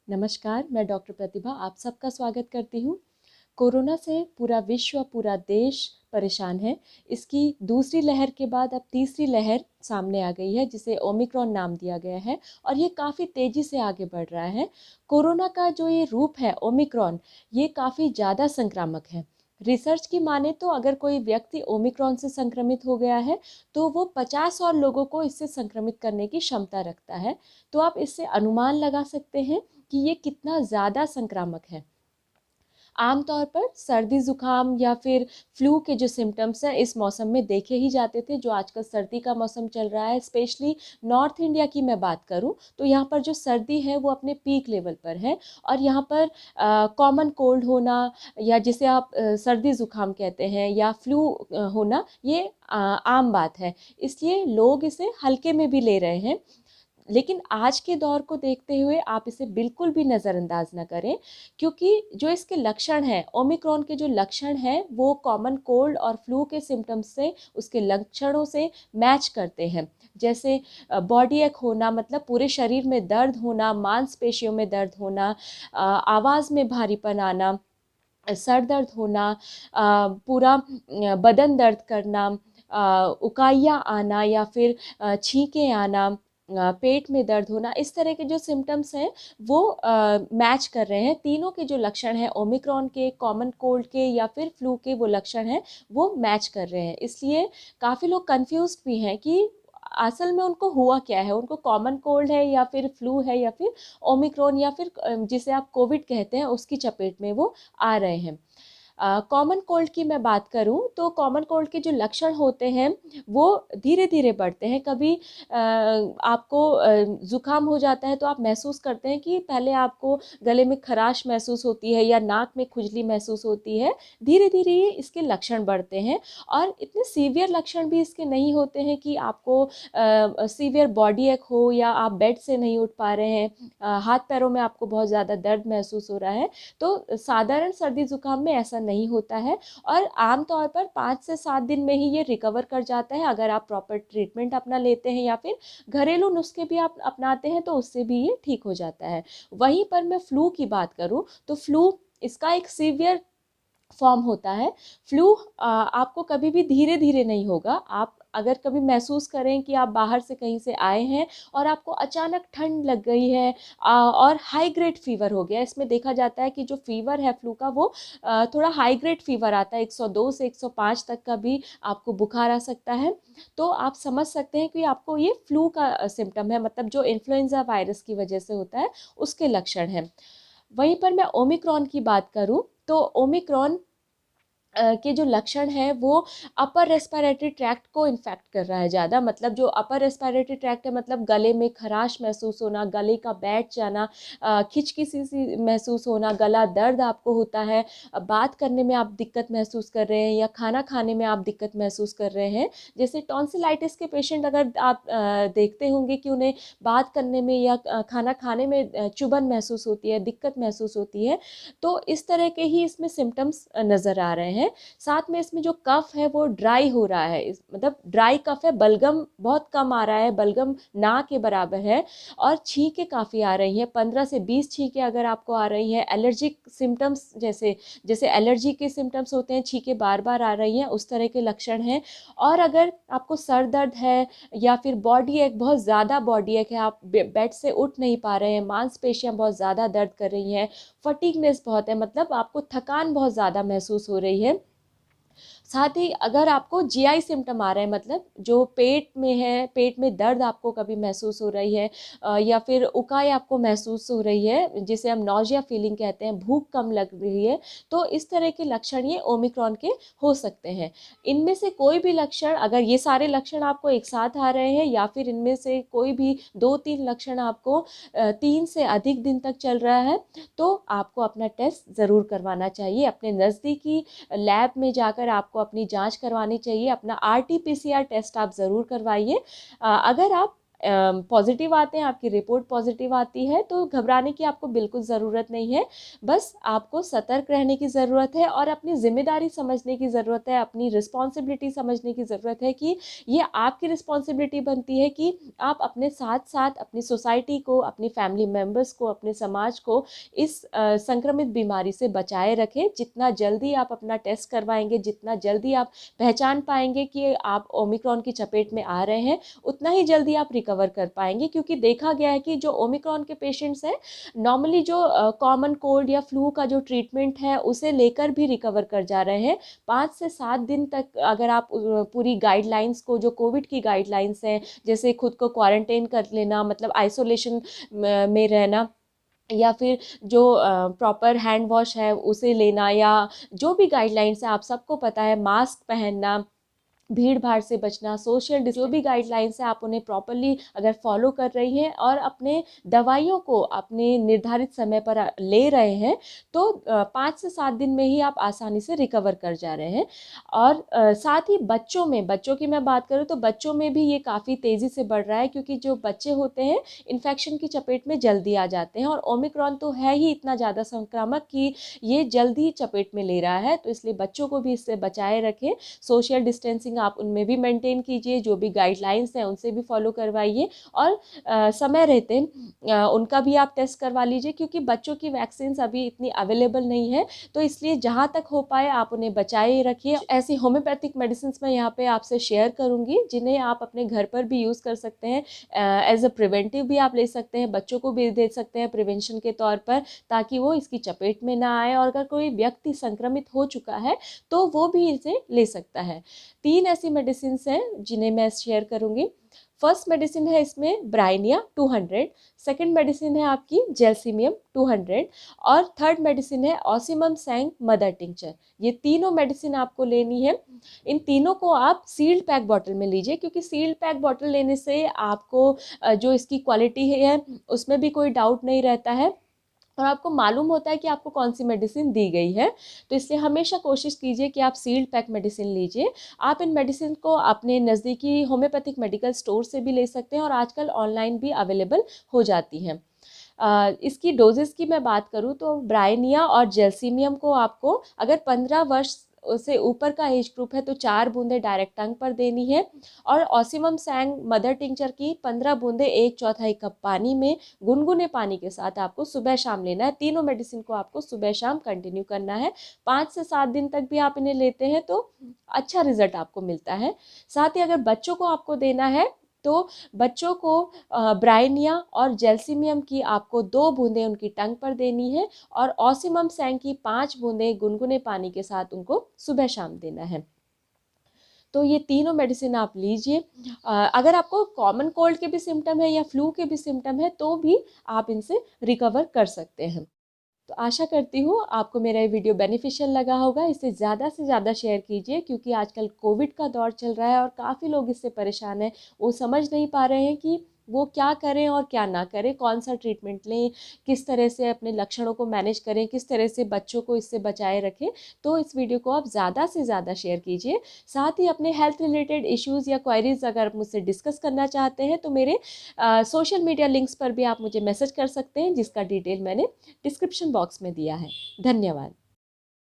नमस्कार, मैं डॉक्टर प्रतिभा आप सबका स्वागत करती हूँ। कोरोना से पूरा विश्व, पूरा देश परेशान है। इसकी दूसरी लहर के बाद अब तीसरी लहर सामने आ गई है, जिसे ओमिक्रॉन नाम दिया गया है और ये काफ़ी तेज़ी से आगे बढ़ रहा है। कोरोना का जो ये रूप है ओमिक्रॉन, ये काफ़ी ज़्यादा संक्रामक है। रिसर्च की माने तो अगर कोई व्यक्ति ओमिक्रॉन से संक्रमित हो गया है, तो वो 50 और लोगों को इससे संक्रमित करने की क्षमता रखता है। तो आप इससे अनुमान लगा सकते हैं कि ये कितना ज़्यादा संक्रामक है। आमतौर पर सर्दी ज़ुकाम या फिर फ्लू के जो सिम्टम्स हैं इस मौसम में देखे ही जाते थे। जो आजकल सर्दी का मौसम चल रहा है, स्पेशली नॉर्थ इंडिया की मैं बात करूं तो यहाँ पर जो सर्दी है वो अपने पीक लेवल पर है और यहाँ पर कॉमन कोल्ड होना या जिसे आप सर्दी ज़ुकाम कहते हैं या फ्लू होना, ये आम बात है। इसलिए लोग इसे हल्के में भी ले रहे हैं। लेकिन आज के दौर को देखते हुए आप इसे बिल्कुल भी नज़रअंदाज ना करें, क्योंकि जो इसके लक्षण हैं, ओमिक्रॉन के जो लक्षण हैं वो कॉमन कोल्ड और फ्लू के सिम्टम्स से, उसके लक्षणों से मैच करते हैं। जैसे बॉडी एक होना, मतलब पूरे शरीर में दर्द होना, मांसपेशियों में दर्द होना, आवाज़ में भारीपन आना, सर दर्द होना, पूरा बदन दर्द करना, उकाइयाँ आना या फिर छींकें आना, पेट में दर्द होना, इस तरह के जो सिम्टम्स हैं वो मैच कर रहे हैं। तीनों के जो लक्षण हैं, ओमिक्रॉन के, कॉमन कोल्ड के या फिर फ्लू के वो लक्षण हैं, वो मैच कर रहे हैं। इसलिए काफ़ी लोग कंफ्यूज्ड भी हैं कि असल में उनको हुआ क्या है, उनको कॉमन कोल्ड है या फिर फ्लू है या फिर ओमिक्रॉन या फिर जिसे आप कोविड कहते हैं उसकी चपेट में वो आ रहे हैं। कॉमन कोल्ड की मैं बात करूं तो कॉमन कोल्ड के जो लक्षण होते हैं वो धीरे धीरे बढ़ते हैं। कभी आपको ज़ुकाम हो जाता है तो आप महसूस करते हैं कि पहले आपको गले में खराश महसूस होती है या नाक में खुजली महसूस होती है। धीरे धीरे ये इसके लक्षण बढ़ते हैं और इतने सीवियर लक्षण भी इसके नहीं होते हैं कि आपको सीवियर बॉडी एक हो या आप बेड से नहीं उठ पा रहे हैं, हाथ पैरों में आपको बहुत ज़्यादा दर्द महसूस हो रहा है। तो साधारण सर्दी ज़ुकाम में ऐसा नहीं होता है और आमतौर पर 5 से 7 दिन में ही ये रिकवर कर जाता है, अगर आप प्रॉपर ट्रीटमेंट अपना लेते हैं या फिर घरेलू नुस्खे भी आप अपनाते हैं तो उससे भी ये ठीक हो जाता है। वहीं पर मैं फ्लू की बात करूं तो फ्लू, इसका एक सीवियर फॉर्म होता है। फ्लू आपको कभी भी धीरे धीरे नहीं होगा। आप अगर कभी महसूस करें कि आप बाहर से कहीं से आए हैं और आपको अचानक ठंड लग गई है और हाई ग्रेड फीवर हो गया, इसमें देखा जाता है कि जो फीवर है फ्लू का वो थोड़ा हाई ग्रेड फीवर आता है, 102 से 105 तक का भी आपको बुखार आ सकता है। तो आप समझ सकते हैं कि आपको ये फ्लू का सिम्टम है, मतलब जो इन्फ्लुएंजा वायरस की वजह से होता है उसके लक्षण हैं। वहीं पर मैं ओमिक्रॉन की बात करूं तो ओमिक्रॉन के जो लक्षण हैं वो अपर रेस्पिरेटरी ट्रैक्ट को इन्फेक्ट कर रहा है ज़्यादा। मतलब जो अपर रेस्पिरेटरी ट्रैक्ट है, मतलब गले में खराश महसूस होना, गले का बैठ जाना, खिचकिसी सी महसूस होना, गला दर्द आपको होता है, बात करने में आप दिक्कत महसूस कर रहे हैं या खाना खाने में आप दिक्कत महसूस कर रहे हैं। जैसे टॉन्सिलाइटिस के पेशेंट अगर आप देखते होंगे कि उन्हें बात करने में या खाना खाने में चुभन महसूस होती है, दिक्कत महसूस होती है, तो इस तरह के ही इसमें सिम्टम्स नज़र आ रहे हैं। साथ में इसमें जो कफ है वो ड्राई हो रहा है, मतलब ड्राई कफ है, बलगम बहुत कम आ रहा है, बलगम ना के बराबर है और छींकें काफ़ी आ रही हैं, 15 से 20 छींकें अगर आपको आ रही हैं। एलर्जिक सिम्टम्स, जैसे जैसे एलर्जी के सिम्टम्स होते हैं, छींकें बार बार आ रही हैं, उस तरह के लक्षण हैं। और अगर आपको सर दर्द है या फिर बॉडी एक, बहुत ज़्यादा बॉडी एक है, आप बेड से उठ नहीं पा रहे हैं, मांसपेशियाँ बहुत ज़्यादा दर्द कर रही हैं, फटीगनेस बहुत है, मतलब आपको थकान बहुत ज़्यादा महसूस हो रही है। साथ ही अगर आपको जीआई सिम्टम आ रहे हैं, मतलब जो पेट में है, पेट में दर्द आपको कभी महसूस हो रही है या फिर उकाई आपको महसूस हो रही है, जिसे हम नौजिया फीलिंग कहते हैं, भूख कम लग रही है, तो इस तरह के लक्षण ये ओमिक्रॉन के हो सकते हैं। इनमें से कोई भी लक्षण, अगर ये सारे लक्षण आपको एक साथ आ रहे हैं या फिर इनमें से कोई भी 2-3 लक्षण आपको 3 से अधिक दिन तक चल रहा है, तो आपको अपना टेस्ट ज़रूर करवाना चाहिए। अपने नज़दीकी लैब में जाकर आपको अपनी जांच करवानी चाहिए। अपना आरटी-पीसीआर टेस्ट आप ज़रूर करवाइए। अगर आप पॉजिटिव आते हैं, आपकी रिपोर्ट पॉजिटिव आती है, तो घबराने की आपको बिल्कुल ज़रूरत नहीं है। बस आपको सतर्क रहने की ज़रूरत है और अपनी ज़िम्मेदारी समझने की ज़रूरत है, अपनी रिस्पॉन्सिबिलिटी समझने की ज़रूरत है कि ये आपकी रिस्पॉन्सिबिलिटी बनती है कि आप अपने साथ साथ अपनी सोसाइटी को, अपनी फैमिली मेम्बर्स को, अपने समाज को इस संक्रमित बीमारी से बचाए रखें। जितना जल्दी आप अपना टेस्ट करवाएंगे, जितना जल्दी आप पहचान पाएंगे कि आप ओमिक्रॉन की चपेट में आ रहे हैं, उतना ही जल्दी आप रिकवर कर पाएंगे। क्योंकि देखा गया है कि जो ओमिक्रॉन के पेशेंट्स हैं, नॉर्मली जो कॉमन कोल्ड या फ्लू का जो ट्रीटमेंट है उसे लेकर भी रिकवर कर जा रहे हैं। 5 से 7 दिन तक अगर आप पूरी गाइडलाइंस को, जो कोविड की गाइडलाइंस हैं, जैसे खुद को क्वारंटाइन कर लेना, मतलब आइसोलेशन में रहना, या फिर जो प्रॉपर हैंड वॉश है उसे लेना, या जो भी गाइडलाइंस है आप सबको पता है, मास्क पहनना, भीड़ भाड़ से बचना, सोशल जो भी गाइडलाइंस है आप उन्हें प्रॉपरली अगर फॉलो कर रही हैं और अपने दवाइयों को अपने निर्धारित समय पर ले रहे हैं, तो 5 से 7 दिन में ही आप आसानी से रिकवर कर जा रहे हैं। और साथ ही बच्चों की मैं बात करूँ तो बच्चों में भी ये काफ़ी तेज़ी से बढ़ रहा है, क्योंकि जो बच्चे होते हैं इन्फेक्शन की चपेट में जल्दी आ जाते हैं, और ओमिक्रॉन तो है ही इतना ज़्यादा संक्रामक कि ये जल्दी चपेट में ले रहा है। तो इसलिए बच्चों को भी इससे बचाए रखें। सोशल डिस्टेंसिंग आप उनमें भी मेंटेन कीजिए, जो भी गाइडलाइंस हैं उनसे भी फॉलो करवाइए, और समय रहते उनका भी आप टेस्ट करवा लीजिए, क्योंकि बच्चों की वैक्सीन अभी इतनी अवेलेबल नहीं है। तो इसलिए जहाँ तक हो पाए आप उन्हें बचाए रखिए। ऐसी होम्योपैथिक मेडिसिन मैं यहाँ पे आपसे शेयर करूँगी जिन्हें आप अपने घर पर भी यूज़ कर सकते हैं। एज अ प्रिवेंटिव भी आप ले सकते हैं, बच्चों को भी दे सकते हैं प्रिवेंशन के तौर पर, ताकि वो इसकी चपेट में ना आए, और अगर कोई व्यक्ति संक्रमित हो चुका है तो वो भी इसे ले सकता है। 3 ऐसी मेडिसिन हैं जिन्हें मैं शेयर करूंगी। फर्स्ट मेडिसिन है इसमें ब्राइनिया 200, सेकंड मेडिसिन है आपकी जेलसीमियम 200, और थर्ड मेडिसिन है ऑसिमम सैंग मदर टिंचर। ये तीनों मेडिसिन आपको लेनी है। इन तीनों को आप सील्ड पैक बॉटल में लीजिए, क्योंकि सील्ड पैक बॉटल लेने से आपको जो इसकी क्वालिटी है उसमें भी कोई डाउट नहीं रहता है, और आपको मालूम होता है कि आपको कौन सी मेडिसिन दी गई है। तो इसलिए हमेशा कोशिश कीजिए कि आप सील्ड पैक मेडिसिन लीजिए। आप इन मेडिसिन को अपने नज़दीकी होम्योपैथिक मेडिकल स्टोर से भी ले सकते हैं, और आजकल ऑनलाइन भी अवेलेबल हो जाती हैं। इसकी डोजेस की मैं बात करूँ तो ब्राइनिया और जेलसीमियम को आपको अगर 15 वर्ष से ऊपर का एज ग्रुप है तो 4 बूंदें डायरेक्ट टंग पर देनी है, और ऑसिमम सैंग मदर टिंचर की 15 बूंदें 1/4 कप पानी में, गुनगुने पानी के साथ आपको सुबह शाम लेना है। तीनों मेडिसिन को आपको सुबह शाम कंटिन्यू करना है। 5 से 7 दिन तक भी आप इन्हें लेते हैं तो अच्छा रिजल्ट आपको मिलता है। साथ ही अगर बच्चों को आपको देना है तो बच्चों को ब्राइनिया और जेलसीमियम की आपको 2 बूंदें उनकी टंग पर देनी है, और ऑसिमम सैंग की 5 बूंदें गुनगुने पानी के साथ उनको सुबह शाम देना है। तो ये तीनों मेडिसिन आप लीजिए। अगर आपको कॉमन कोल्ड के भी सिम्टम है या फ्लू के भी सिम्टम है तो भी आप इनसे रिकवर कर सकते हैं। तो आशा करती हूँ आपको मेरा ये वीडियो बेनिफिशियल लगा होगा। इसे ज़्यादा से ज़्यादा शेयर कीजिए, क्योंकि आजकल कोविड का दौर चल रहा है और काफ़ी लोग इससे परेशान हैं। वो समझ नहीं पा रहे हैं कि वो क्या करें और क्या ना करें, कौन सा ट्रीटमेंट लें, किस तरह से अपने लक्षणों को मैनेज करें, किस तरह से बच्चों को इससे बचाए रखें। तो इस वीडियो को आप ज़्यादा से ज़्यादा शेयर कीजिए। साथ ही अपने हेल्थ रिलेटेड इश्यूज़ या क्वायरीज अगर आप मुझसे डिस्कस करना चाहते हैं तो मेरे सोशल मीडिया लिंक्स पर भी आप मुझे मैसेज कर सकते हैं, जिसका डिटेल मैंने डिस्क्रिप्शन बॉक्स में दिया है। धन्यवाद।